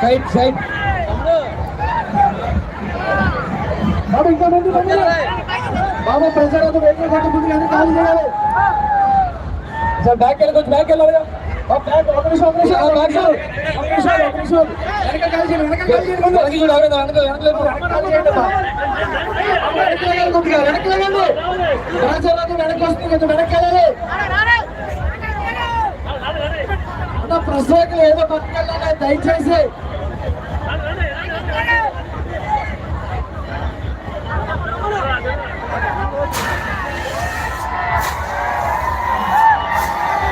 Side side బాబు ఇంకా ముందు బాబు ప్రసాద్ ఖాళీ చేయాలి సార్ బ్యాక్ వెళ్ళి బ్యాక్ వెళ్ళాలి ప్రసాద్ ఏదో పట్టుకెళ్ళాలి దయచేసి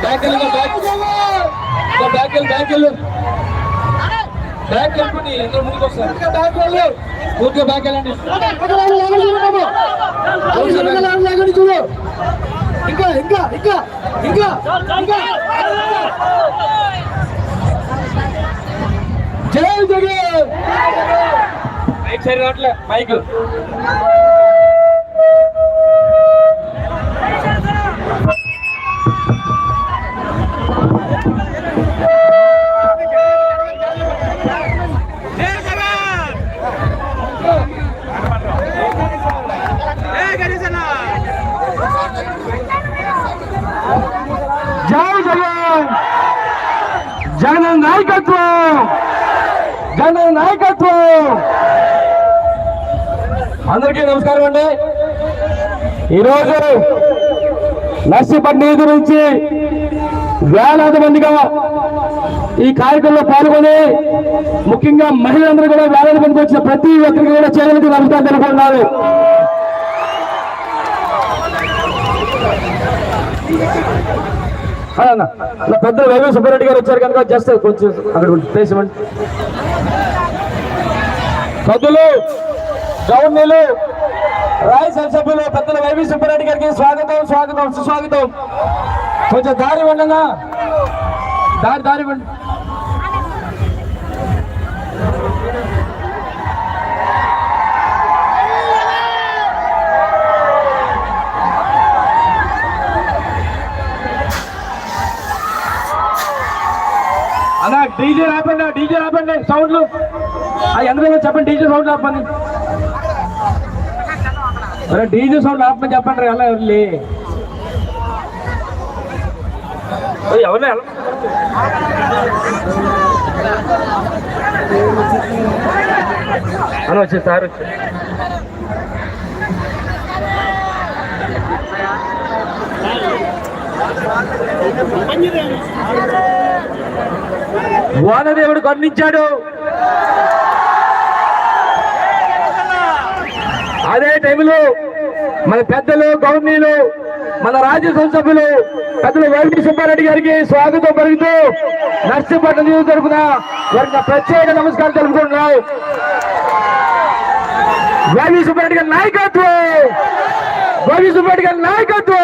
బ్యాక్ వెళ్ళి అందరూ ముందుకు వస్తారు బ్యాక్ వెళ్ళి ఊరికే బ్యాక్ వెళ్ళండి చూడు ఇంకా ఇంకా ఇంకా ఇంకా ఇంకా జై జగన్ రైట్ సైడ్ రావట్లే మైక్ జగన్ నాయకత్వం జగన్ నాయకత్వం. అందరికీ నమస్కారం అండి. ఈరోజు నర్సీపట్నం నిధి నుంచి వేలాది మందిగా ఈ కార్యక్రమంలో పాల్గొని ముఖ్యంగా మహిళలందరూ కూడా వేలాది మందికి వచ్చిన ప్రతి ఒక్కరికి కూడా చేతులకి నమస్కారం తెలుపుతున్నారు. పెద్దలు వైవి సుబ్బారెడ్డి గారు వచ్చారు కనుక జస్ట్ కొంచెం అక్కడ ప్లేస్ ఇవ్వండి. పెద్దలు గవర్నర్లు రాజ్యసభ సభ్యులు పెద్దల వైవి సుబ్బారెడ్డి గారికి స్వాగతం స్వాగతం సుస్వాగతం. కొంచెం దారి ఇవ్వండి అన్న, దారి ఇవ్వండి. అలా డీజే ఆపండి సౌండ్లు ఎందుకంటే చెప్పండి. డీజే సౌండ్ ఆపండి, డీజే సౌండ్ ఆపమని చెప్పండి. అలా ఎవరులే ఎవరు అని వచ్చే సార్ వచ్చి వానదేవుడు కరుణించాడు. అదే టైంలో మన పెద్దలు గవర్నీలు మన రాజ్యసభ సభ్యులు పెద్దలు వైవి సుబ్బారెడ్డి గారికి స్వాగతం పలుకుతూ నర్సీపట్నం నియోజకవర్గం తరపున వారికి ప్రత్యేక నమస్కారం తెలుపుకుంటున్నాం. వైవి సుబ్బారెడ్డి గారి నాయకత్వం.